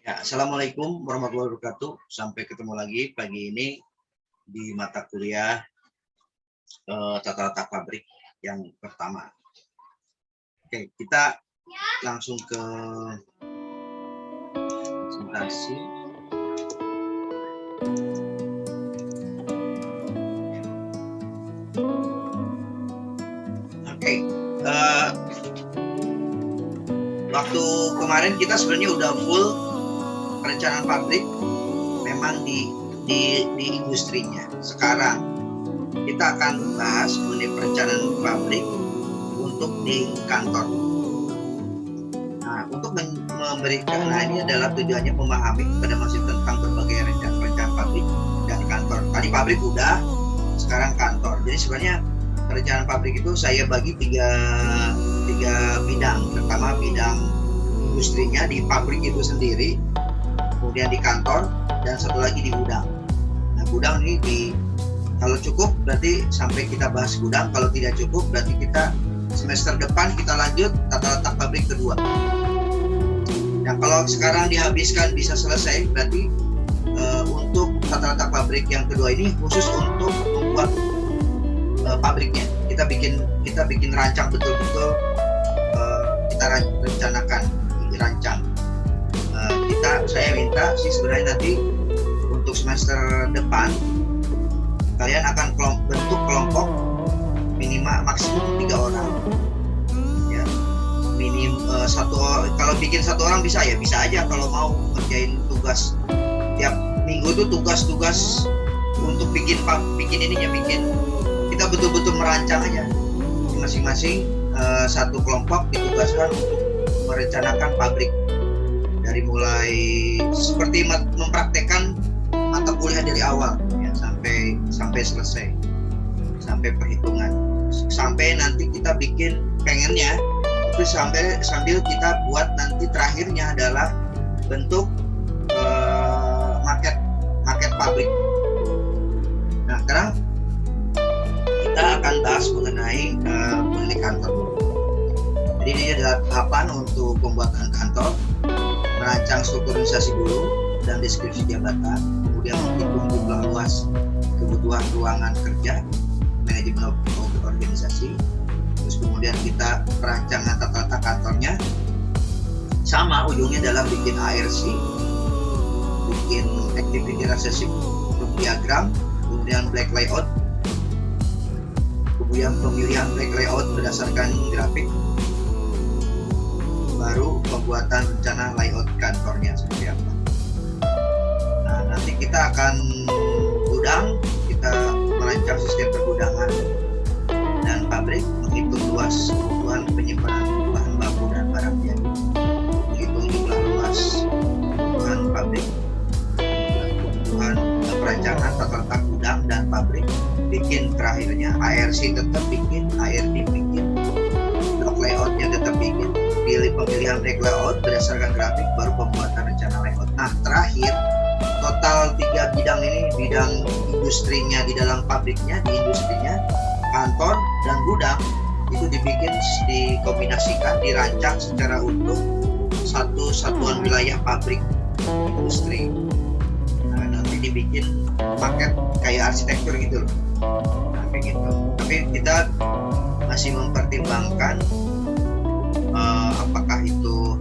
Ya, assalamualaikum warahmatullahi wabarakatuh. Sampai ketemu lagi pagi ini di mata kuliah tata letak pabrik yang pertama. Oke, kita langsung ke presentasi. Oke, waktu kemarin kita sebenarnya udah full perencanaan pabrik, memang di industrinya. Sekarang kita akan bahas mengenai perencanaan pabrik untuk di kantor. Nah, untuk memberikan, ini adalah tujuannya memahami pada masih tentang berbagai rencana pabrik dan kantor. Tadi pabrik udah, sekarang kantor. Jadi sebenarnya perencanaan pabrik itu saya bagi tiga bidang. Pertama bidang industrinya di pabrik itu sendiri, kemudian di kantor, dan satu lagi di gudang. Nah, gudang ini kalau cukup berarti sampai kita bahas gudang, kalau tidak cukup berarti kita semester depan kita lanjut tata letak pabrik kedua. Nah, kalau sekarang dihabiskan bisa selesai, berarti untuk tata letak pabrik yang kedua ini khusus untuk membuat pabriknya. Kita bikin rancang betul-betul, kita rencanakan, dirancang. Saya minta sih sebenarnya nanti untuk semester depan kalian akan bentuk kelompok minimal maksimum 3 orang ya, kalau bikin satu orang bisa aja kalau mau ngerjain tugas tiap minggu tuh tugas untuk bikin kita betul-betul merancang aja masing-masing. Satu kelompok ditugaskan untuk merencanakan pabrik dari mulai seperti mempraktekkan mata kuliah dari awal ya, sampai selesai, sampai perhitungan, sampai nanti kita bikin pengennya itu sambil kita buat nanti terakhirnya adalah bentuk market pabrik. Nah, sekarang kita akan bahas mengenai kantor. Jadi ini adalah tahapan untuk pembuatan kantor, merancang struktur organisasi dulu dan deskripsi jabatan, kemudian menghitung jumlah luas kebutuhan ruangan kerja, manajemen organisasi, terus kemudian kita perancangan tata letak kantornya, sama ujungnya adalah bikin ARC, bikin activity research diagram, kemudian black layout, kemudian pemilihan black layout berdasarkan grafik, baru pembuatan rencana layout kantornya seperti apa. Nah, nanti kita akan gudang, kita merancang sistem pergudangan dan pabrik, menghitung luas kebutuhan penyimpanan bahan baku dan barang jadi, menghitung jumlah luas kebutuhan pabrik, kebutuhan perancangan tata letak gudang dan pabrik, bikin terakhirnya ARC tetap bikin, ARD bikin, block layoutnya tetap bikin, pemilihan black layout berdasarkan grafik, baru pembuatan rencana layout. Nah, terakhir total 3 bidang ini, bidang industrinya di dalam pabriknya, di industrinya, kantor dan gudang, itu dibikin, dikombinasikan, dirancang secara utuh satu satuan wilayah pabrik industri. Nah, nanti dibikin paket kayak arsitektur gitu loh. Nah, kayak gitu. Tapi kita masih mempertimbangkan apakah itu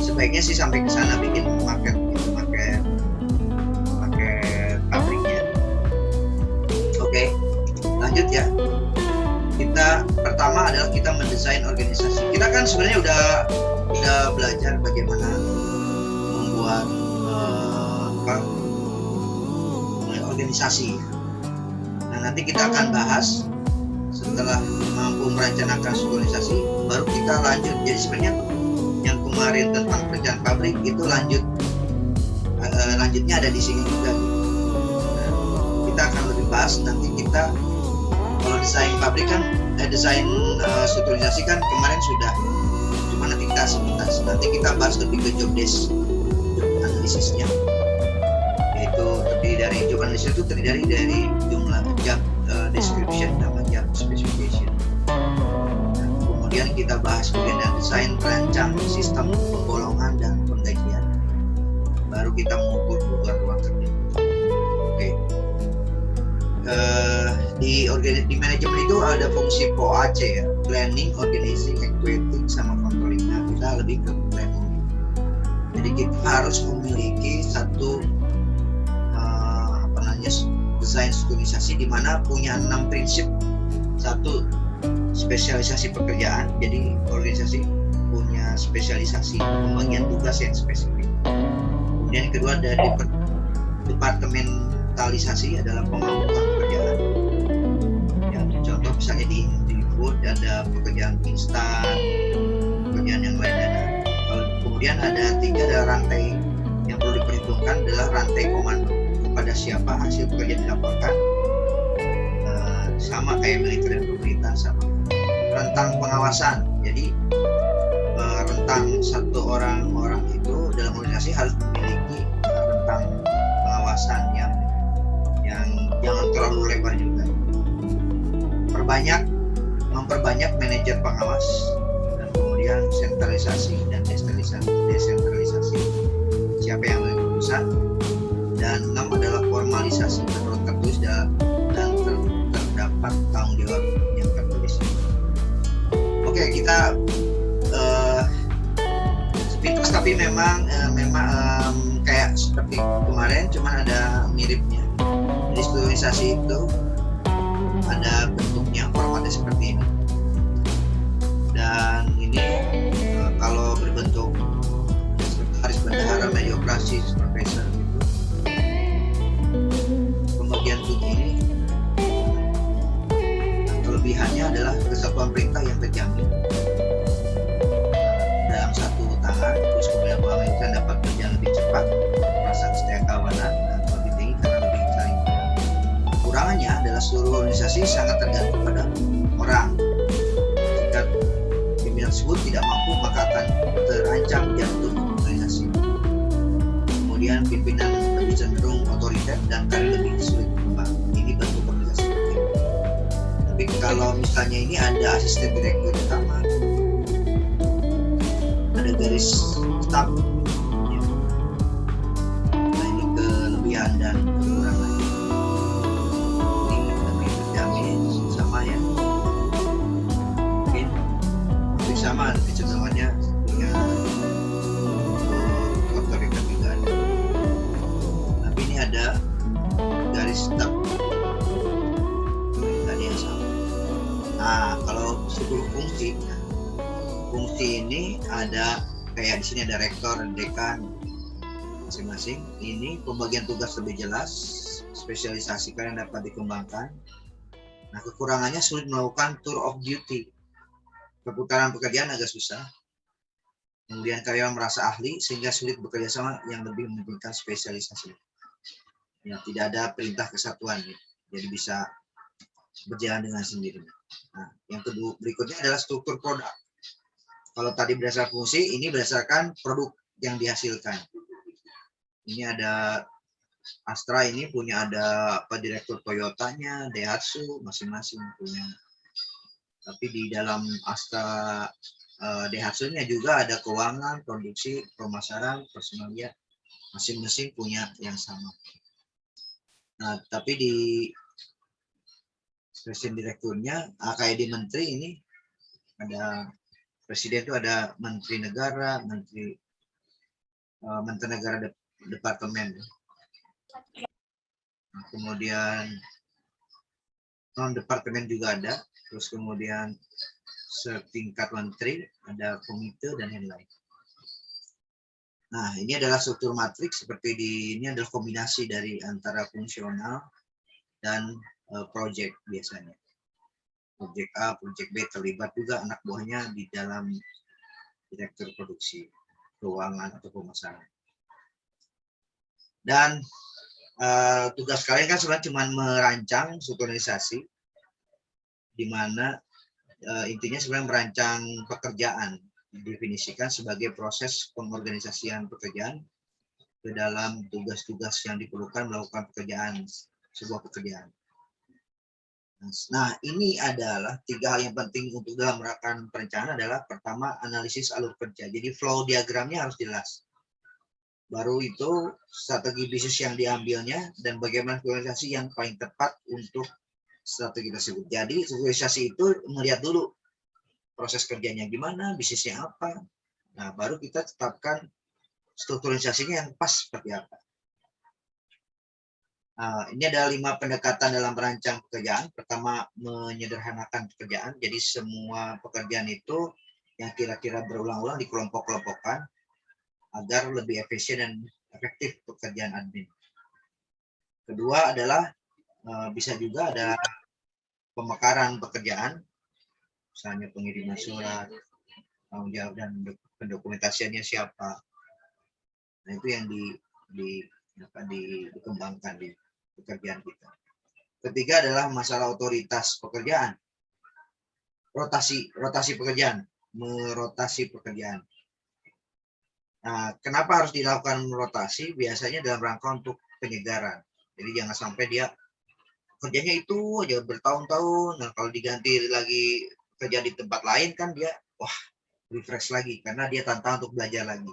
sebaiknya sih sampai ke sana bikin market pabriknya. Oke, lanjut ya. Kita pertama adalah kita mendesain organisasi. Kita kan sebenarnya udah belajar bagaimana membuat organisasi. Nah, nanti kita akan bahas setelah mampu merencanakan organisasi, baru kita lanjut. Jadi sebenarnya yang kemarin tentang perencanaan pabrik itu lanjutnya ada di sini juga. Nah, kita akan lebih bahas nanti. Kita kalau desain pabrik kan, desain strukturalisasi kan kemarin sudah, cuma nanti kita sebentar. Nanti kita bahas lebih ke job desk, job analisisnya, yaitu job analisis itu terdiri dari jumlah job description sama job specification. Kemudian kita bahas bagian desain, perancang, sistem penggolongan dan penggajian. kita mengukur kebutuhan ruang kerja. Oke. Di manajemen itu ada fungsi POAC ya, planning, organizing, executing, sama controlling. Nah, kita lebih ke planning. Jadi kita harus memiliki satu desain strukturisasi di mana punya 6 prinsip. Satu, spesialisasi pekerjaan. Jadi organisasi punya spesialisasi pembagian tugas yang spesifik. Kemudian yang kedua ada departementalisasi, adalah pemangkuan pekerjaan. Ya, contoh misalnya di food ada pekerjaan instan, pekerjaan yang lain ada. Kemudian ada 3, ada rantai yang perlu diperhitungkan, adalah rantai komando. Kepada siapa hasil pekerjaan dilaporkan, sama kayak militer dan pemerintahan sama. Rentang pengawasan, jadi rentang satu orang itu dalam organisasi harus memiliki rentang pengawasan yang jangan terlalu lebar juga. Memperbanyak manajer pengawas, dan kemudian sentralisasi dan desentralisasi. Siapa yang memiliki keputusan? Dan 6 adalah formalisasi menurut tertulis dan terdapat tanggung jawab yang tertulis. Oke, kita sepintas tapi memang kayak seperti kemarin, cuman ada miripnya. Jadi strukturisasi itu ada bentuknya, formatnya seperti ini. Dan ini kalau berbentuk sekretaris bendahara, media operasi, supervisor gitu. Pembagian tugas ini kelebihannya adalah kesatuan perintah yang terjamin dalam satu tangan, terus kemudian mengamankan dapat berjalan lebih cepat, rasa kesetiaan kawanan dan lebih tinggi karena lebih saling. Kekurangannya adalah seluruh organisasi sangat tergantung pada orang. Jika pimpinan tersebut tidak mampu, maka akan terancam jantung organisasi. Kemudian pimpinan lebih cenderung otoriter dan karir lebih sulit berkembang. Ini bentuk organisasi. Tapi kalau misalnya ini ada asisten direktur utama, ada garis staf, ya. Nah, ini kelebihan dan kekurangan. Ini lebih terjamin sama ya. Mungkin sama kecenderungannya punya otoritas juga ada. Tapi ini ada garis staf tadi yang sama. Nah, kalau struktur fungsi ini ada kayak di sini ada rektor dan dekan masing-masing. Ini pembagian tugas lebih jelas, spesialisasi kalian dapat dikembangkan. Nah, kekurangannya sulit melakukan tour of duty. Perputaran pekerjaan agak susah. Kemudian karyawan merasa ahli sehingga sulit bekerja sama yang lebih mementingkan spesialisasi. Ya, tidak ada perintah kesatuan, ya. Jadi bisa berjalan dengan sendiri. Nah, yang kedua berikutnya adalah struktur produk. Kalau tadi berdasarkan fungsi, ini berdasarkan produk yang dihasilkan. Ini ada Astra, ini punya ada direktur Toyotanya, Daihatsu, masing-masing punya. Tapi di dalam Astra Daihatsu-nya juga ada keuangan, produksi, pemasaran, personalia, masing-masing punya yang sama. Nah, tapi di presiden direkturnya, kayak di menteri ini ada presiden itu ada menteri negara, menteri negara departemen. Kemudian non departemen juga ada, terus kemudian setingkat menteri ada komite dan lain-lain. Nah, ini adalah struktur matriks seperti ini adalah kombinasi dari antara fungsional dan project biasanya. Project A, project B terlibat juga anak buahnya di dalam direktur produksi, keuangan atau pemasaran. Dan tugas kalian kan sebenarnya cuma merancang strukturalisasi, di mana intinya sebenarnya merancang pekerjaan, didefinisikan sebagai proses pengorganisasian pekerjaan ke dalam tugas-tugas yang diperlukan melakukan sebuah pekerjaan. Nah, ini adalah 3 hal yang penting untuk dalam melakukan perencanaan adalah pertama, analisis alur kerja. Jadi flow diagramnya harus jelas. Baru itu strategi bisnis yang diambilnya dan bagaimana organisasi yang paling tepat untuk strategi tersebut. Jadi organisasi itu melihat dulu proses kerjanya gimana, bisnisnya apa. Nah, baru kita tetapkan strukturalisasinya yang pas seperti apa. Nah, ini ada 5 pendekatan dalam merancang pekerjaan. Pertama, menyederhanakan pekerjaan. Jadi semua pekerjaan itu yang kira-kira berulang-ulang dikelompok-kelompokkan agar lebih efisien dan efektif pekerjaan admin. Kedua adalah bisa juga ada pemekaran pekerjaan, misalnya pengiriman surat, tanggung jawab dan pendokumentasiannya siapa. Nah, itu yang dikembangkan di pekerjaan kita. Ketiga adalah masalah otoritas pekerjaan. Rotasi pekerjaan, merotasi pekerjaan. Nah, kenapa harus dilakukan rotasi? Biasanya dalam rangka untuk penyegaran. Jadi jangan sampai dia kerjanya itu aja bertahun-tahun. Nah, kalau diganti lagi kerja di tempat lain kan dia refresh lagi karena dia tantangan untuk belajar lagi.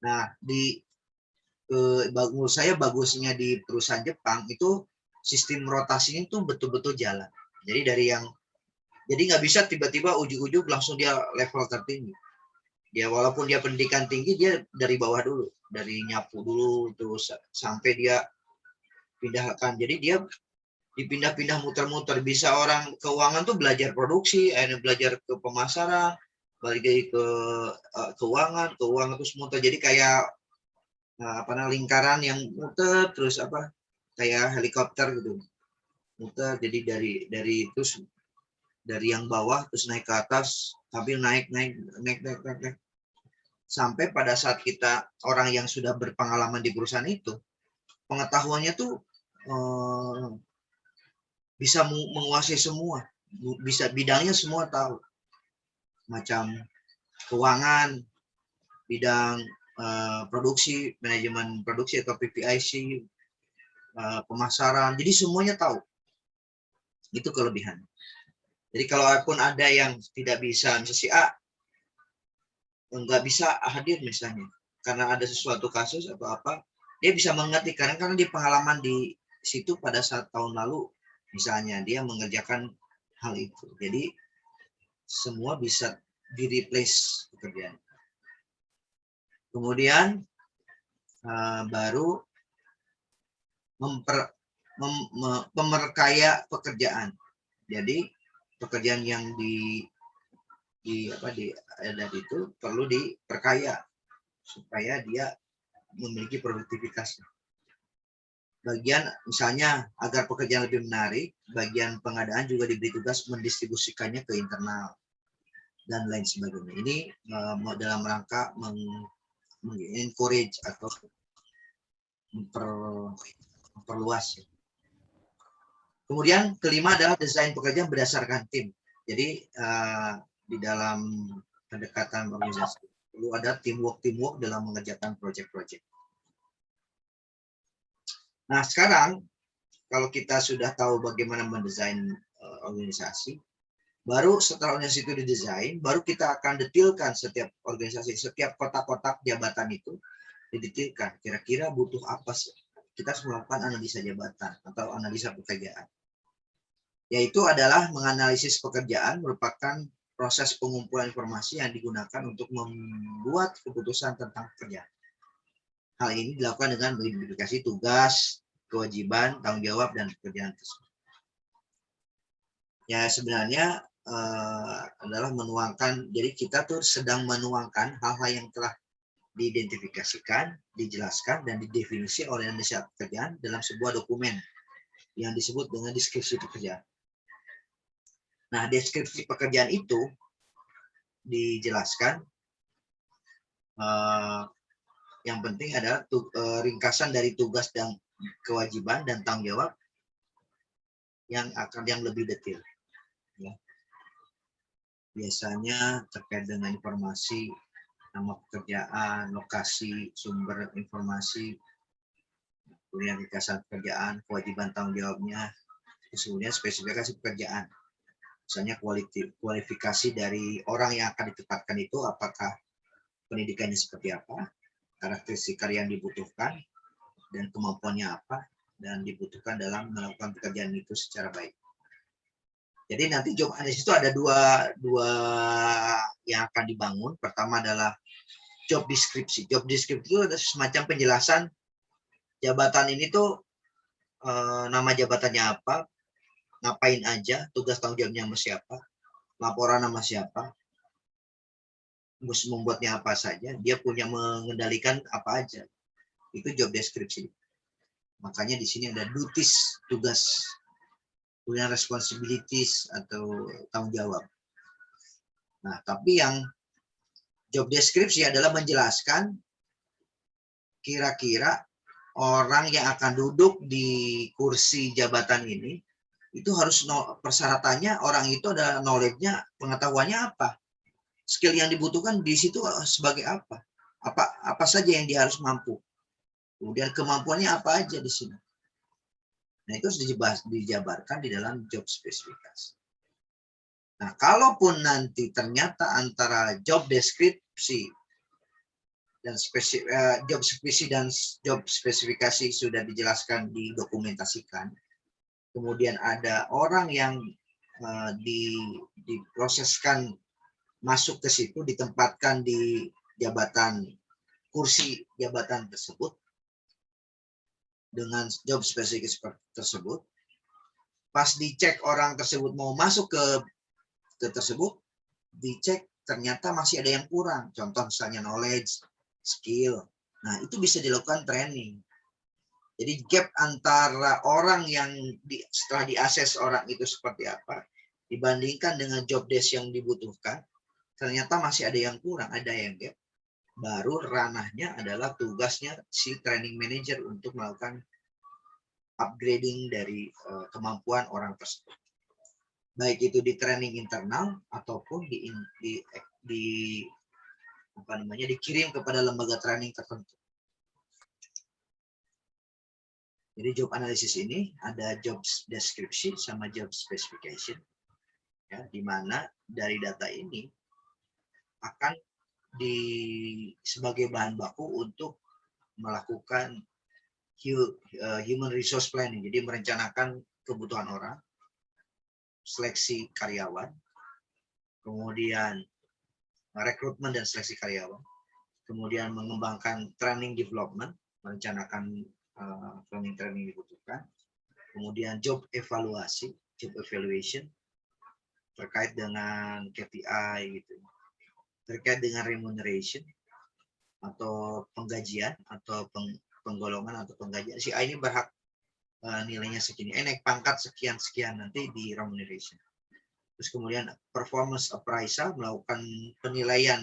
Nah, menurut saya bagusnya di perusahaan Jepang itu sistem rotasinya itu betul-betul jalan. Jadi nggak bisa tiba-tiba ujuk-ujuk langsung dia level tertinggi. Dia walaupun dia pendidikan tinggi, dia dari bawah dulu, dari nyapu dulu terus sampai dia pindahkan. Jadi dia dipindah-pindah muter-muter. Bisa orang keuangan tuh belajar produksi, belajar ke pemasaran, balik lagi ke keuangan terus muter. Jadi kayak lingkaran yang muter terus kayak helikopter gitu. Muter. Jadi dari terus dari yang bawah terus naik ke atas, sambil naik sampai pada saat kita orang yang sudah berpengalaman di perusahaan itu, pengetahuannya tuh bisa menguasai semua, bisa bidangnya semua tahu, macam keuangan, bidang produksi, manajemen produksi atau PPIC, pemasaran, jadi semuanya tahu. Itu kelebihan. Jadi kalaupun ada yang tidak bisa, misalnya si A nggak bisa hadir misalnya, karena ada sesuatu kasus atau apa, dia bisa mengerti karena dia pengalaman di situ pada saat tahun lalu, misalnya dia mengerjakan hal itu. Jadi semua bisa di-replace pekerjaan. Kemudian baru memperkaya pekerjaan. Jadi pekerjaan yang ada itu perlu diperkaya supaya dia memiliki produktivitas. Bagian misalnya agar pekerjaan lebih menarik, bagian pengadaan juga diberi tugas mendistribusikannya ke internal dan lain sebagainya. Ini dalam rangka encourage atau memperluas. Kemudian kelima adalah desain pekerjaan berdasarkan tim. Jadi di dalam pendekatan organisasi perlu ada teamwork dalam mengerjakan proyek-proyek. Nah, sekarang kalau kita sudah tahu bagaimana mendesain organisasi, baru setelah organisasi itu didesain, baru kita akan detailkan setiap organisasi, setiap kotak-kotak jabatan itu didetailkan. Kira-kira butuh apa sih? Kita harus melakukan analisa jabatan atau analisa pekerjaan. Yaitu adalah menganalisis pekerjaan merupakan proses pengumpulan informasi yang digunakan untuk membuat keputusan tentang pekerjaan. Hal ini dilakukan dengan mengidentifikasi tugas, kewajiban, tanggung jawab, dan pekerjaan tersebut. Ya sebenarnya adalah menuangkan, jadi kita tuh sedang menuangkan hal-hal yang telah diidentifikasikan, dijelaskan, dan didefinisi oleh analisa pekerjaan dalam sebuah dokumen yang disebut dengan deskripsi pekerjaan. Nah, deskripsi pekerjaan itu dijelaskan yang penting adalah ringkasan dari tugas dan kewajiban dan tanggung jawab yang lebih detail. Ya. Biasanya terkait dengan informasi nama pekerjaan, lokasi, sumber informasi, kemudian ringkasan pekerjaan, kewajiban tanggung jawabnya, kemudian spesifikasi pekerjaan. Misalnya kualifikasi dari orang yang akan ditetapkan itu, apakah pendidikannya seperti apa, karakteristik karya yang dibutuhkan, dan kemampuannya apa, dan dibutuhkan dalam melakukan pekerjaan itu secara baik. Jadi nanti job analysis itu ada dua yang akan dibangun. Pertama adalah job deskripsi. Job deskripsi itu ada semacam penjelasan jabatan ini tuh nama jabatannya apa, ngapain aja, tugas tanggung jawabnya sama siapa, laporan sama siapa, membuatnya apa saja, dia punya mengendalikan apa aja. Itu job deskripsi. Makanya di sini ada duties, tugas, punya responsibilities atau tanggung jawab. Nah, tapi yang job deskripsi adalah menjelaskan kira-kira orang yang akan duduk di kursi jabatan ini itu harus persyaratannya orang itu adalah knowledge-nya, pengetahuannya apa, skill yang dibutuhkan di situ sebagai apa saja yang dia harus mampu, kemudian kemampuannya apa aja di sini. Nah, itu harus dijabarkan di dalam job spesifikasi. Nah, kalaupun nanti ternyata antara job deskripsi dan job deskripsi dan job spesifikasi sudah dijelaskan, didokumentasikan, kemudian ada orang yang diproseskan masuk ke situ, ditempatkan di jabatan, kursi jabatan tersebut dengan job spesifik tersebut, pas dicek orang tersebut mau masuk ke tersebut, dicek ternyata masih ada yang kurang, contoh misalnya knowledge, skill. Nah, itu bisa dilakukan training. Jadi gap antara orang yang setelah diakses orang itu seperti apa dibandingkan dengan job desk yang dibutuhkan, ternyata masih ada yang kurang, ada yang gap. Baru ranahnya adalah tugasnya si training manager untuk melakukan upgrading dari kemampuan orang tersebut. Baik itu di training internal ataupun dikirim kepada lembaga training tertentu. Jadi job analysis ini ada job description sama job specification, ya, di mana dari data ini akan sebagai bahan baku untuk melakukan human resource planning, jadi merencanakan kebutuhan orang, seleksi karyawan, kemudian rekrutmen dan seleksi karyawan, kemudian mengembangkan training development, merencanakan training dibutuhkan, kemudian job evaluation terkait dengan KPI gitu, terkait dengan remuneration atau penggajian atau penggolongan atau penggajian. Si A ini berhak nilainya segini, naik pangkat sekian-sekian nanti di remuneration. Terus kemudian performance appraisal, melakukan penilaian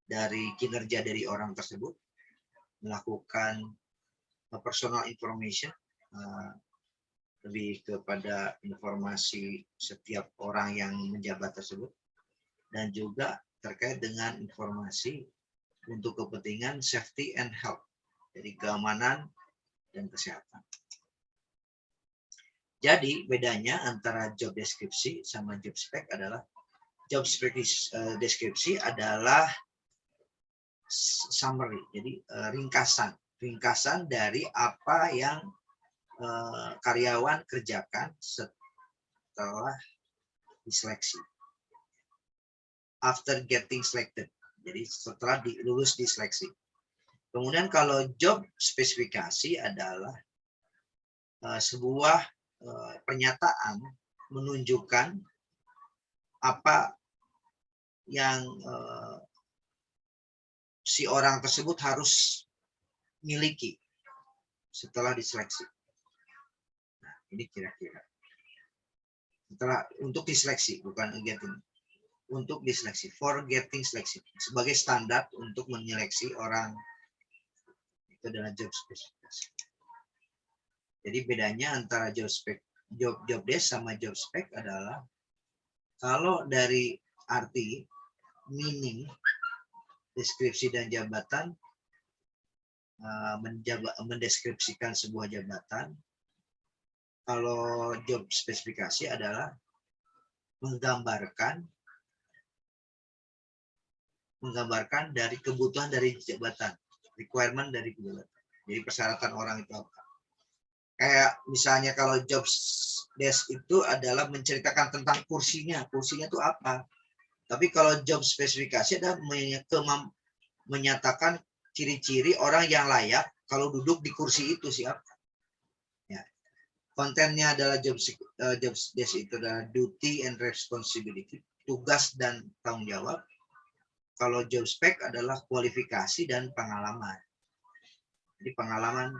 dari kinerja dari orang tersebut, melakukan personal information, lebih kepada informasi setiap orang yang menjabat tersebut, dan juga terkait dengan informasi untuk kepentingan safety and health, jadi keamanan dan kesehatan. Jadi bedanya antara job deskripsi sama job spec adalah job deskripsi adalah summary, jadi ringkasan dari apa yang karyawan kerjakan setelah diseleksi, after getting selected, jadi setelah lulus diseleksi. Kemudian kalau job spesifikasi adalah sebuah pernyataan menunjukkan apa yang si orang tersebut harus miliki setelah diseleksi. Nah, ini kira-kira setelah untuk diseleksi, bukan getting, untuk diseleksi, for getting seleksi, sebagai standar untuk menyeleksi orang. Itu adalah job spesifikasi. Jadi bedanya antara job desk sama job spec adalah kalau dari arti meaning, deskripsi dan jabatan, mendeskripsikan sebuah jabatan. Kalau job spesifikasi adalah menggambarkan dari kebutuhan dari jabatan. requirement dari kejabatan. Jadi persyaratan orang itu apa? Kayak misalnya kalau job desk itu adalah menceritakan tentang kursinya itu apa. Tapi kalau job spesifikasi adalah menyatakan ciri-ciri orang yang layak kalau duduk di kursi itu siapa. Ya. Kontennya adalah job desk itu adalah duty and responsibility, tugas dan tanggung jawab. Kalau job spec adalah kualifikasi dan pengalaman. Jadi pengalaman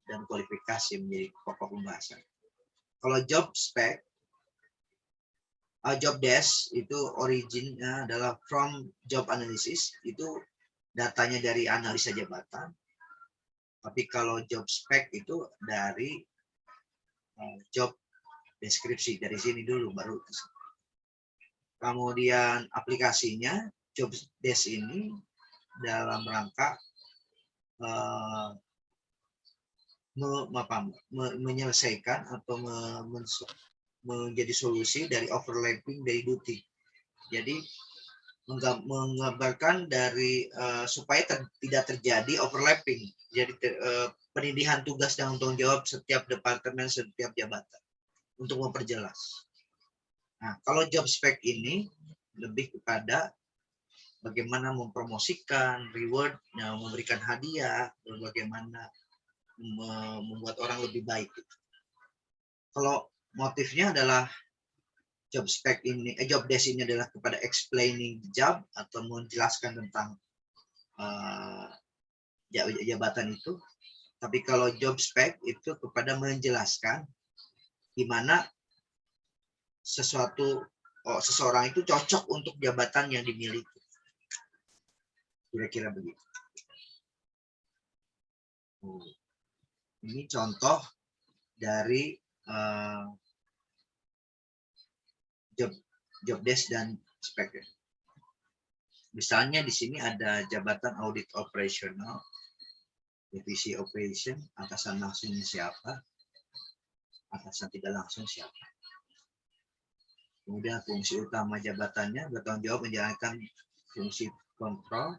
dan kualifikasi menjadi pokok pembahasan. Kalau job spec, job desk itu originnya adalah from job analysis, itu datanya dari analisa jabatan. Tapi kalau job spec itu dari job deskripsi, dari sini dulu baru. Kemudian aplikasinya job desk ini dalam rangka menyelesaikan atau menjadi solusi dari overlapping dari duty. Jadi menggambarkan dari supaya tidak terjadi overlapping. Jadi penindihan tugas dan tanggung jawab setiap departemen, setiap jabatan untuk memperjelas. Nah, kalau job spec ini lebih kepada bagaimana mempromosikan, reward, memberikan hadiah, dan bagaimana membuat orang lebih baik. Kalau motifnya adalah job spec ini, job desk ini adalah kepada explaining the job atau menjelaskan tentang jabatan itu. Tapi kalau job spec itu kepada menjelaskan gimana seseorang itu cocok untuk jabatan yang dimiliki. Kira-kira begitu. Ini contoh dari job desk dan spek. Misalnya di sini ada jabatan audit operasional, divisi operation, atasan langsungnya siapa, atasan tidak langsung siapa. Kemudian fungsi utama jabatannya bertanggung jawab menjalankan fungsi kontrol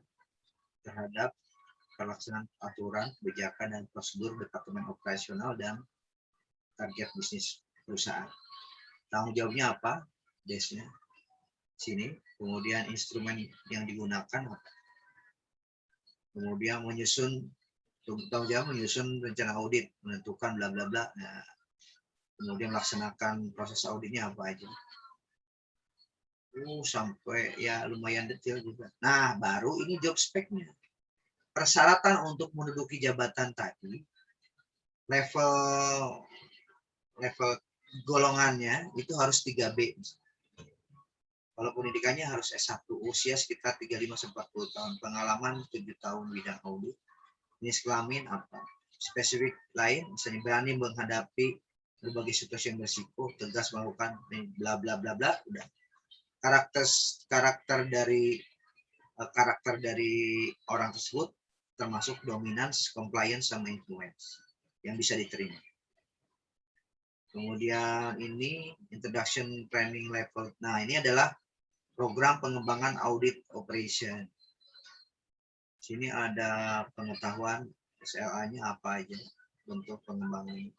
terhadap pelaksanaan aturan, kebijakan, dan prosedur departemen operasional dan target bisnis perusahaan. Tanggung jawabnya apa? Desknya sini. Kemudian instrumen yang digunakan. Kemudian tanggung jawab menyusun rencana audit, menentukan bla bla bla. Nah, kemudian melaksanakan proses auditnya apa aja. Sampai ya lumayan detail juga. Nah, baru ini job spec-nya. Persyaratan untuk menduduki jabatan tadi, level golongannya itu harus 3B. Kalau pendidikannya harus S1, usia sekitar 35-40 tahun, pengalaman 7 tahun bidang audit, jenis kelamin apa, spesifik lain, misalnya berani menghadapi berbagai situasi yang berisiko, tegas melakukan bla bla bla bla, udah. Karakter dari orang tersebut termasuk dominance, compliance, sama influence yang bisa diterima. Kemudian ini introduction training level. Nah, ini adalah program pengembangan audit operation. Sini ada pengetahuan SLA-nya apa aja untuk pengembangan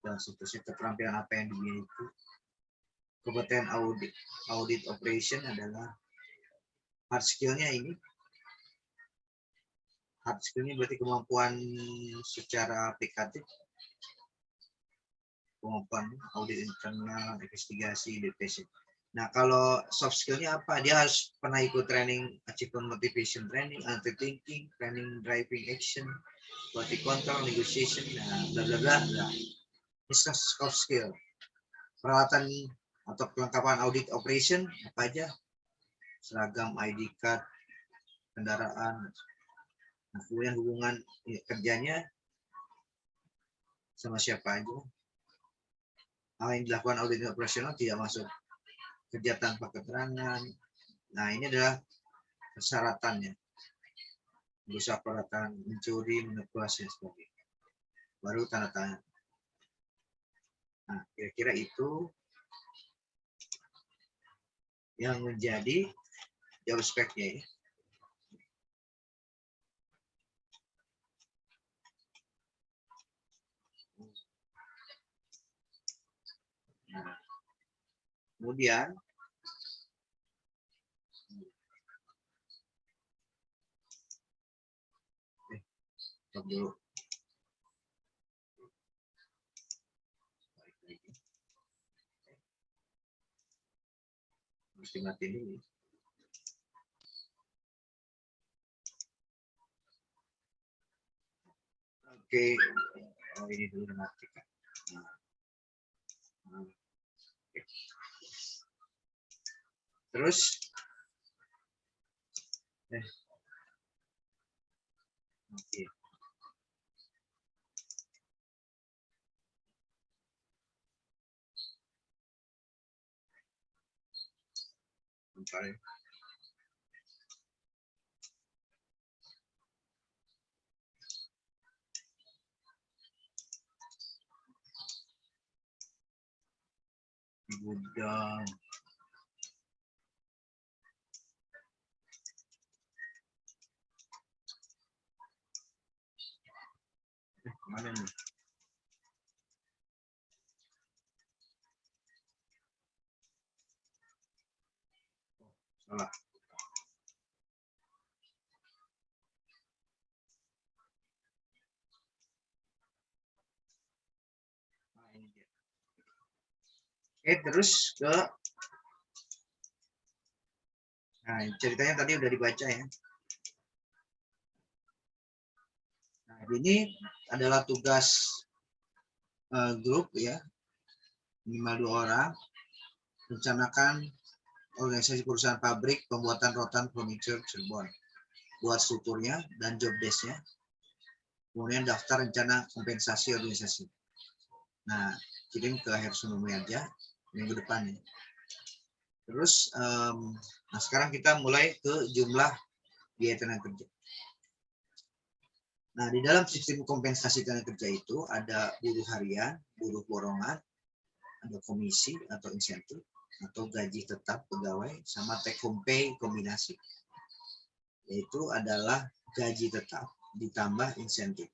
dan seterusnya, keterampilan apa yang dimiliki. Kompeten audit operation adalah hard skill-nya ini. Hard skill-nya berarti kemampuan secara aplikatif, kemampuan audit internal, investigasi, deteksi. Nah, kalau soft skill-nya apa? Dia harus pernah ikut training, achievement motivation training, anti-thinking, training driving action, quality control, negotiation, bla bla bla. Ini soft skill. Peralatan atau kelengkapan audit operation apa aja? Seragam, ID card, kendaraan. Nah, kemudian hubungan kerjanya sama siapa aja. Hal yang dilakukan audit operasional tidak masuk kerja tanpa keterangan. Nah, ini adalah persyaratannya. Berusaha peralatan, mencuri, manipulasi, dan sebagainya. Baru tanda tangan. Nah, kira-kira itu yang menjadi job spec-nya ya. Kemudian stop dulu. Mesti mati dulu. Oke, oh ini dulu matikan. Oke. Terus oke. Bentar ya. Gudang. Mana nih? Salah. Nah, ini dia. Oke, terus ke nah, ceritanya tadi udah dibaca ya. Nah, ini adalah tugas grup ya, minimal 2 orang, rencanakan organisasi perusahaan pabrik pembuatan rotan furniture Cirebon, buat strukturnya dan job desk-nya, kemudian daftar rencana kompensasi organisasi. Nah, kirim ke Hersunumi aja minggu depan ya. Terus, nah sekarang kita mulai ke jumlah biaya tenaga kerja. Nah, di dalam sistem kompensasi tenaga kerja itu ada buruh harian, buruh borongan, ada komisi atau insentif, atau gaji tetap pegawai, sama take home pay kombinasi. Yaitu adalah gaji tetap ditambah insentif.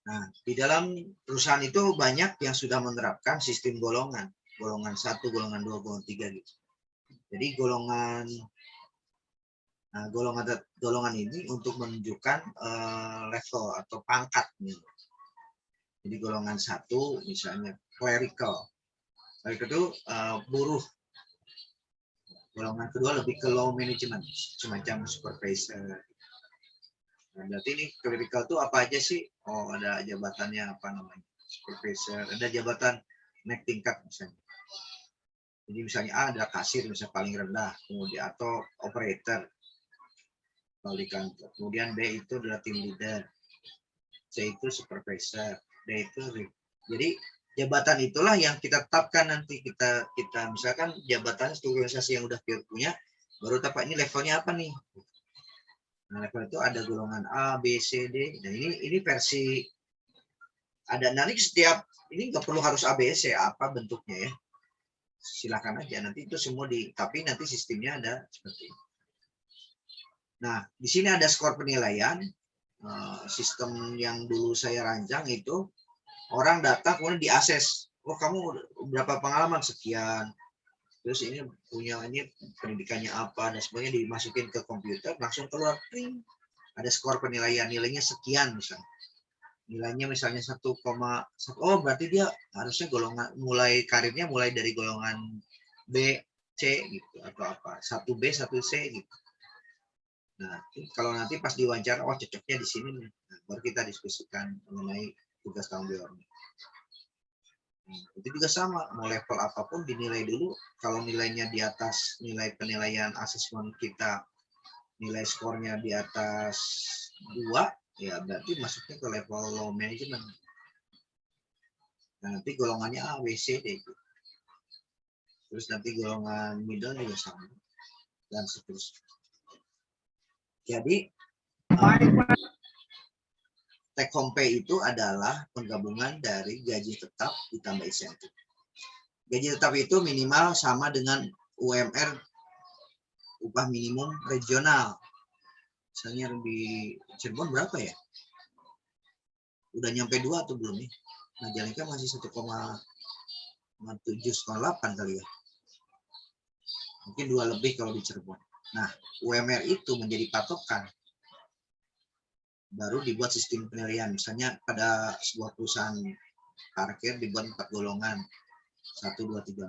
Nah, di dalam perusahaan itu banyak yang sudah menerapkan sistem golongan. Golongan 1, golongan 2, golongan 3 gitu. Jadi golongan ini untuk menunjukkan level atau pangkat gitu. Jadi golongan 1 misalnya clerical. Clerical itu buruh. Golongan kedua lebih ke low management, semacam supervisor. Nah, berarti ini clerical itu apa aja sih? Oh, ada jabatannya apa namanya? Supervisor, ada jabatan naik tingkat misalnya. Jadi misalnya A ada kasir misalnya paling rendah, kemudian atau operator kalau di kantor. Kemudian B itu adalah team leader, C itu supervisor, D itu jadi jabatan itulah yang kita tetapkan nanti kita misalkan jabatan organisasi yang udah kita punya baru tapak ini levelnya apa nih. Nah, level itu ada golongan A, B, C, D. Dan ini versi ada nanti setiap ini nggak perlu harus A, B, C apa bentuknya ya. Silakan aja nanti itu semua tapi nanti sistemnya ada seperti ini. Nah, di sini ada skor penilaian. Sistem yang dulu saya rancang itu orang datang kemudian diakses. Oh, kamu berapa pengalaman sekian. Terus ini punya ini pendidikannya apa dan sebagainya dimasukin ke komputer langsung keluar pring. Ada skor penilaian nilainya sekian misalnya. Nilainya misalnya 1,1. Oh, berarti dia harusnya golongan mulai karirnya mulai dari golongan B, C gitu atau apa. 1B, 1C gitu. Nah, kalau nanti pas diwawancara, oh cocoknya di sini nih. Nah, baru kita diskusikan mengenai tugas tanggung jawabnya. Nah, itu juga sama, mau level apapun dinilai dulu. Kalau nilainya di atas nilai penilaian asesmen kita, nilai skornya di atas 2, ya berarti masuknya ke level low management. Nah, nanti golongannya A, B, C, D. Terus nanti golongan middle juga sama. Dan seterusnya. Jadi, take home pay itu adalah penggabungan dari gaji tetap ditambah insentif. Gaji tetap itu minimal sama dengan UMR, upah minimum regional. Misalnya di Cirebon berapa ya? Udah nyampe 2 atau belum nih? Nah, Jalengka masih 1,5 7,8 kali ya. Mungkin 2 lebih kalau di Cirebon. Nah, UMR itu menjadi patokan. Baru dibuat sistem penilaian. Misalnya pada sebuah perusahaan parkir dibuat 4 golongan. 1, 2, 3, 4.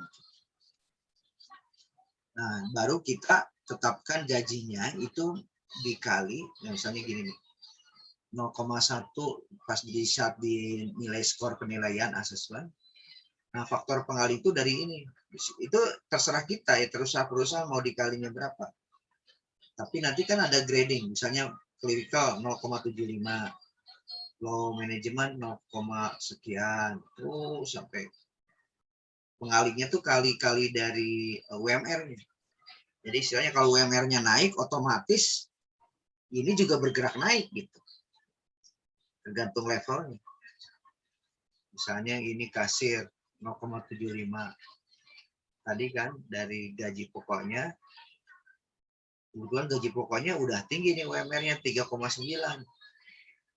Nah, baru kita tetapkan gajinya itu dikali, misalnya gini nih, 0,1 pas di saat dinilai skor penilaian asesmen. Nah, faktor pengali itu dari ini. Itu terserah kita ya, perusahaan mau dikalinya berapa. Tapi nanti kan ada grading, misalnya clerical 0,75, low management 0, sekian, terus sampai pengalinya tuh kali-kali dari UMR-nya. Jadi istilahnya kalau UMR-nya naik, otomatis ini juga bergerak naik gitu. Tergantung levelnya. Misalnya ini kasir 0,75. Tadi kan dari gaji pokoknya, kebetulan gaji pokoknya udah tinggi nih UMR-nya 3,9.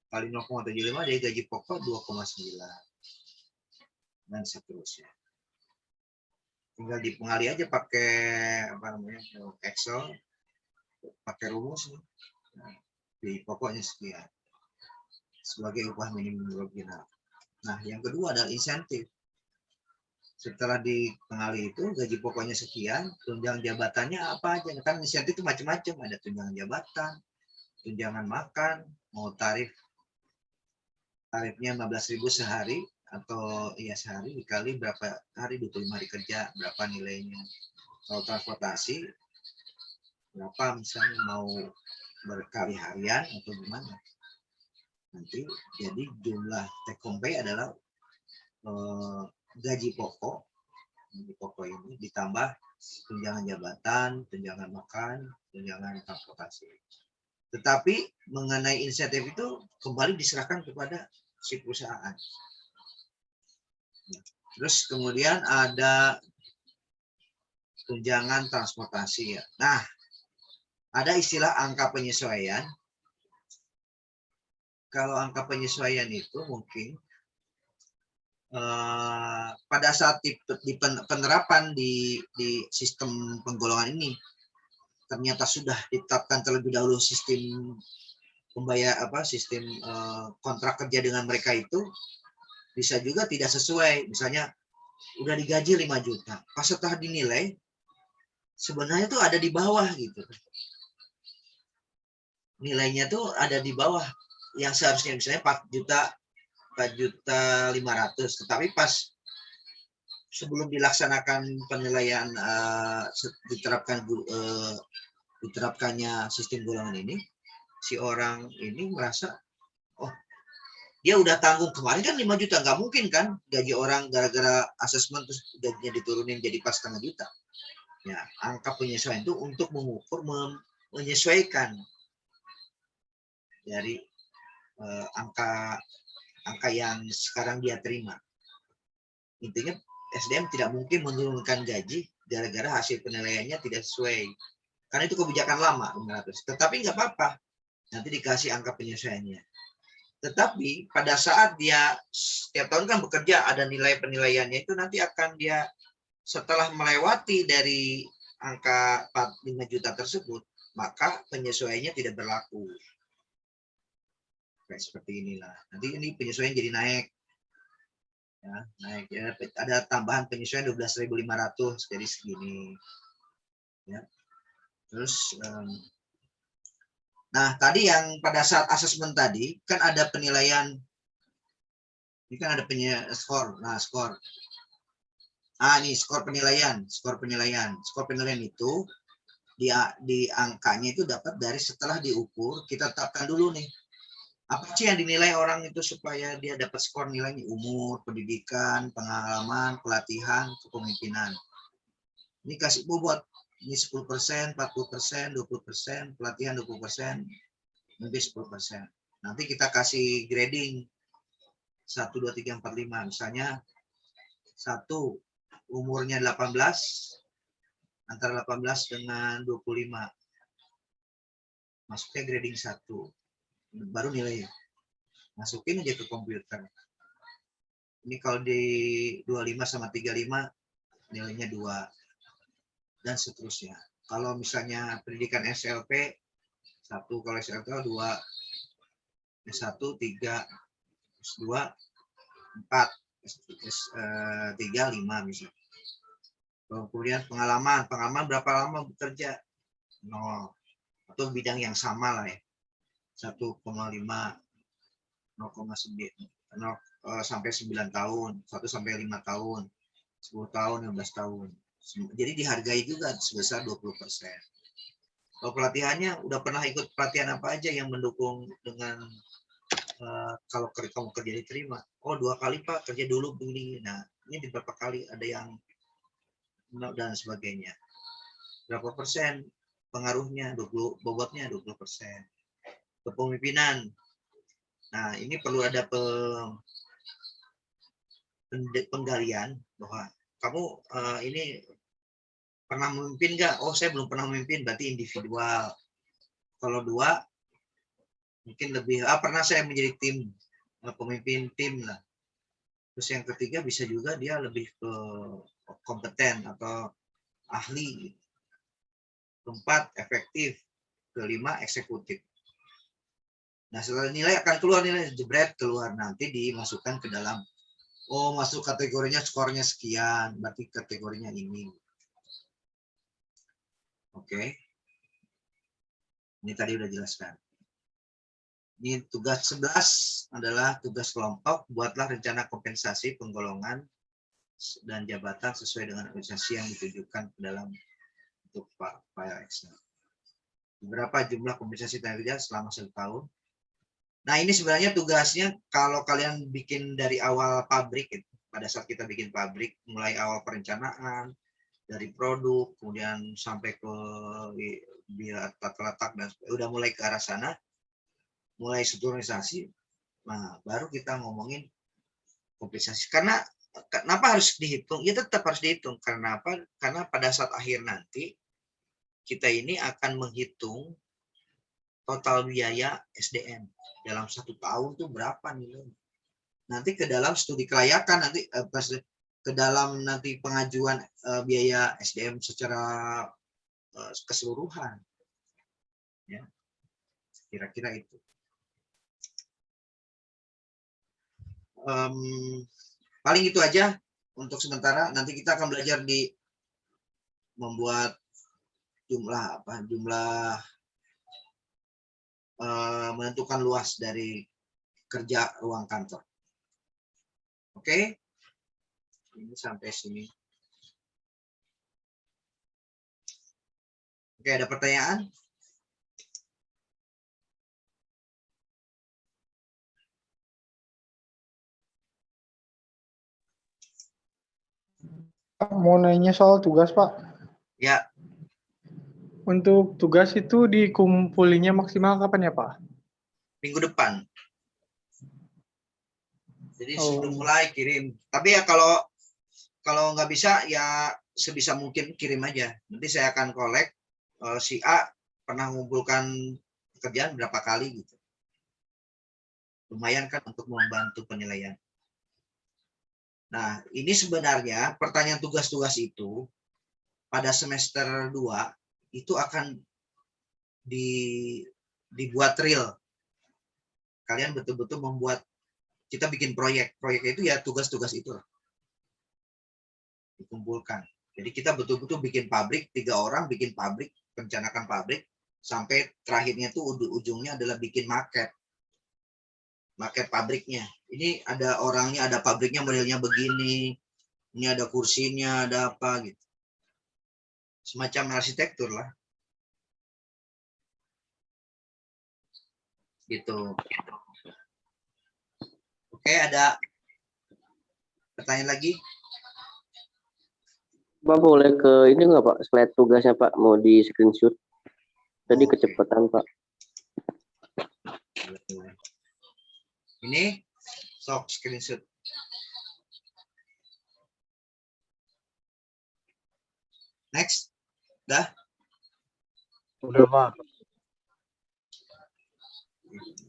Kali 0,75 dari gaji pokok 2,9. Dan seterusnya. Tinggal dipengali aja pakai Excel, pakai rumus. Nah, di pokoknya sekian. Sebagai upah minimum nominal. Nah, yang kedua adalah insentif. Setelah dipengali itu gaji pokoknya sekian, tunjangan jabatannya apa aja? Kan insentif itu macam-macam, ada tunjangan jabatan, tunjangan makan, mau tarifnya 15.000 sehari atau ya sehari dikali berapa hari, 25 hari kerja, berapa nilainya. Kalau transportasi berapa, misalnya mau berkali harian atau gimana. Nanti jadi jumlah take home pay adalah gaji pokok ini ditambah tunjangan jabatan, tunjangan makan, tunjangan transportasi. Tetapi mengenai insentif itu kembali diserahkan kepada si perusahaan. Terus kemudian ada tunjangan transportasi ya. Nah, ada istilah angka penyesuaian. Kalau angka penyesuaian itu mungkin pada saat di penerapan di sistem penggolongan ini ternyata sudah ditetapkan terlebih dahulu sistem sistem kontrak kerja dengan mereka itu bisa juga tidak sesuai. Misalnya udah digaji 5 juta, pas setelah dinilai sebenarnya tuh ada di bawah gitu. Nilainya tuh ada di bawah yang seharusnya, misalnya 4.500.000, tetapi pas sebelum dilaksanakan penilaian diterapkannya sistem golongan ini, si orang ini merasa, oh dia udah tanggung kemarin kan 5 juta, nggak mungkin kan gaji orang gara-gara asesmen terus gajinya diturunin jadi pas 0,5 juta. Ya, angka penyesuaian itu untuk mengukur, menyesuaikan dari angka yang sekarang dia terima. Intinya SDM tidak mungkin menurunkan gaji gara-gara hasil penilaiannya tidak sesuai. Karena itu kebijakan lama, 500. Tetapi nggak apa-apa, nanti dikasih angka penyesuaiannya. Tetapi pada saat dia setiap tahun kan bekerja, ada nilai penilaiannya itu nanti akan dia setelah melewati dari angka 5 juta tersebut, maka penyesuaiannya tidak berlaku. Kayak seperti inilah. Nanti ini penyesuaian jadi naik. Ya, naik ya, ada tambahan penyesuaian 12.500 jadi segini. Ya. Terus nah, tadi yang pada saat asesmen tadi kan ada penilaian. Ini kan ada skor. Nah, skor. Ini skor penilaian. Skor penilaian itu di angkanya itu dapat dari setelah diukur, kita tetapkan dulu nih. Apa sih yang dinilai orang itu supaya dia dapat skor nilainya? Umur, pendidikan, pengalaman, pelatihan, kepemimpinan. Ini kasih bobot. Ini 10%, 40%, 20%, pelatihan 20%, lebih 10%. Nanti kita kasih grading 1, 2, 3, 4, 5. Misalnya 1, umurnya 18, antara 18 dengan 25. Masuknya grading 1. Baru nilai. Masukin aja ke komputer. Ini kalau di 25 sama 35 nilainya 2 dan seterusnya. Kalau misalnya pendidikan SLP 1, kalau SLP 2, S1 3, S2 4, S3 5 misalnya. Kemudian pengalaman berapa lama bekerja? 0. Atau bidang yang sama lah ya. 1,5, 0,9 sampai 9 tahun, 1 sampai 5 tahun, 10 tahun, 15 tahun. Jadi dihargai juga sebesar 20%. Kalau pelatihannya udah pernah ikut pelatihan apa aja yang mendukung dengan kalau kamu kerja diterima? Oh 2 kali Pak, kerja dulu begini. Nah ini di beberapa kali ada yang dan sebagainya. Berapa persen pengaruhnya? 20, bobotnya 20%. Kepemimpinan. Nah ini perlu ada penggalian bahwa kamu ini pernah memimpin nggak? Oh saya belum pernah memimpin, berarti individual. Kalau 2 mungkin lebih pernah saya menjadi tim, pemimpin tim lah. Terus yang ketiga bisa juga dia lebih ke kompeten atau ahli. Keempat efektif, kelima eksekutif. Nah setelah nilai akan keluar nilai jebret keluar, nanti dimasukkan ke dalam masuk kategorinya, skornya sekian, berarti kategorinya ini. Oke. Ini tadi udah jelaskan. Ini tugas 11 adalah tugas kelompok, buatlah rencana kompensasi penggolongan dan jabatan sesuai dengan organisasi yang ditujukan ke dalam untuk file Excel. Berapa jumlah kompensasi tenaga kerja selama 1 tahun. Nah ini sebenarnya tugasnya kalau kalian bikin dari awal pabrik, pada saat kita bikin pabrik, mulai awal perencanaan, dari produk, kemudian sampai ke tata letak, dan udah mulai ke arah sana, mulai strukturisasi, nah baru kita ngomongin kompensasi. Karena kenapa harus dihitung? Ya tetap harus dihitung. Karena apa? Karena pada saat akhir nanti, kita ini akan menghitung total biaya SDM dalam 1 tahun tuh berapa nilai. Nanti ke dalam studi kelayakan, nanti ke dalam nanti pengajuan biaya SDM secara keseluruhan. Ya, kira-kira itu. Paling itu aja untuk sementara. Nanti kita akan belajar di membuat jumlah menentukan luas dari kerja ruang kantor. Oke, ini sampai sini. Oke, ada pertanyaan? Mau nanya soal tugas, Pak. Ya. Untuk tugas itu dikumpulinya maksimal kapan ya, Pak? Minggu depan. Jadi sebelum mulai kirim. Tapi ya kalau nggak bisa ya sebisa mungkin kirim aja. Nanti saya akan kolek si A pernah mengumpulkan pekerjaan berapa kali gitu. Lumayan kan untuk membantu penilaian. Nah, ini sebenarnya pertanyaan tugas-tugas itu pada semester 2 itu akan dibuat real. Kalian betul-betul membuat, kita bikin proyek. Proyeknya itu ya tugas-tugas itu dikumpulkan. Jadi kita betul-betul bikin pabrik, 3 orang bikin pabrik, rencanakan pabrik, sampai terakhirnya tuh ujungnya adalah bikin market pabriknya. Ini ada orangnya, ada pabriknya modelnya begini, ini ada kursinya, ada apa gitu. Semacam arsitektur lah. Gitu. Oke, ada pertanyaan lagi? Pak boleh ke ini nggak Pak, slide tugasnya Pak, mau di screenshot. Tadi kecepatan Pak. Ini sok screenshot. Next. Dah? Udah, Pak.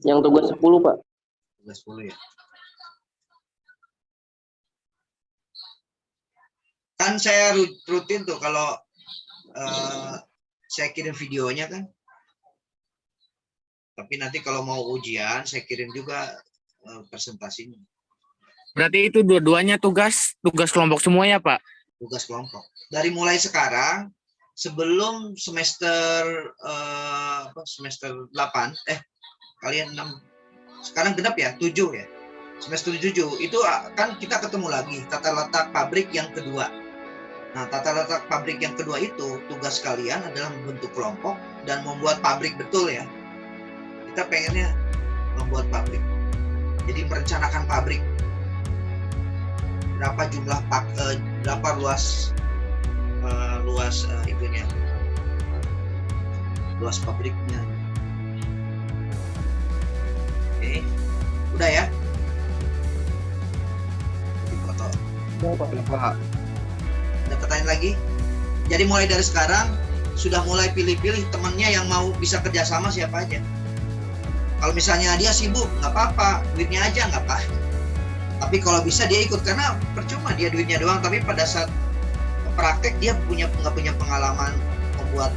Yang tugas 10 Pak. Tugas 10 ya. Kan saya rutin tuh kalau saya kirim videonya kan. Tapi nanti kalau mau ujian saya kirim juga presentasinya. Berarti itu dua-duanya tugas kelompok semua ya, Pak? Tugas kelompok. Dari mulai sekarang sebelum semester semester 8 kalian 6 sekarang genap ya 7 ya. Semester 7 itu kan kita ketemu lagi tata letak pabrik yang kedua. Nah, tata letak pabrik yang kedua itu tugas kalian adalah membentuk kelompok dan membuat pabrik betul ya. Kita pengennya membuat pabrik. Jadi merencanakan pabrik. Berapa jumlah berapa luas itunya. Luas pabriknya. Oke. Udah ya? Di foto. Ada pertanyaan lagi? Jadi mulai dari sekarang sudah mulai pilih-pilih temannya yang mau bisa kerjasama siapa aja. Kalau misalnya dia sibuk, nggak apa-apa, duitnya aja nggak apa. Tapi kalau bisa dia ikut karena percuma dia duitnya doang. Tapi pada saat praktek dia nggak punya pengalaman membuat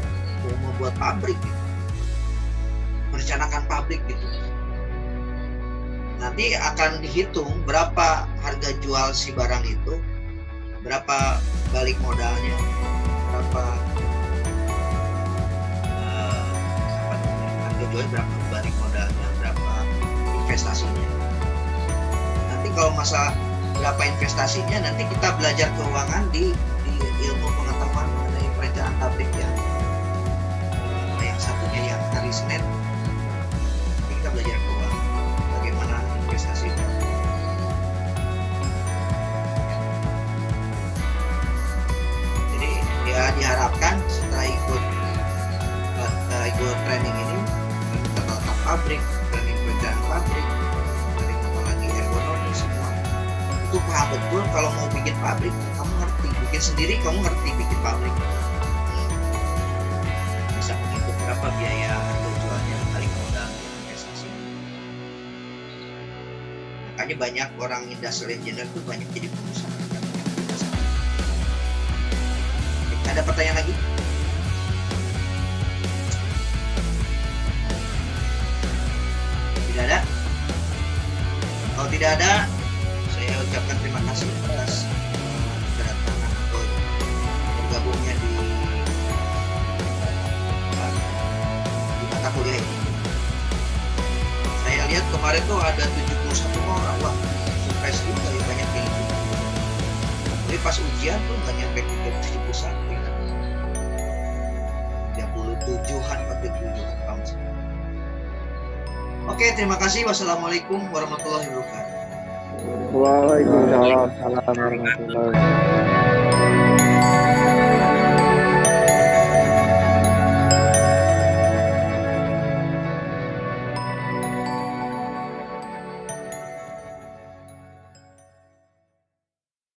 pabrik, gitu. Merencanakan pabrik gitu. Nanti akan dihitung berapa harga jual si barang itu, berapa balik modalnya, berapa harga jual, berapa balik modalnya, berapa investasinya. Nanti kalau masalah berapa investasinya, nanti kita belajar keuangan di ilmu pengetahuan mengenai perencanaan pabrik yang satunya yang hari Senin. Nanti kita belajar keuangan bagaimana investasi. Jadi ya diharapkan setelah ikut training ini, tata pabrik, training perencanaan pabrik, training apalagi ergonomi semua, itu paham betul. Kalau mau bikin pabrik, kamu ngerti. Bikin sendiri, kamu ngerti bikin pabrik. Bisa menghitung berapa biaya harga jualnya, balik modal, investasi. Makanya banyak orang industrial engineer itu banyak jadi pengusaha. Ada pertanyaan lagi? Tidak ada? Kalau tidak ada, saya ucapkan terima kasih atas kedatangan atau bergabungnya di mata kuliah ini. Saya lihat kemarin tuh ada 71 orang, wah surprise juga ya, banyak yang ikut. Tapi pas ujian tuh nggak nyampe 71 ya. 37-an, 47-an tahun. Oke, terima kasih. Wassalamualaikum warahmatullahi wabarakatuh. Waalaikumsalam warahmatullahi wabarakatuh.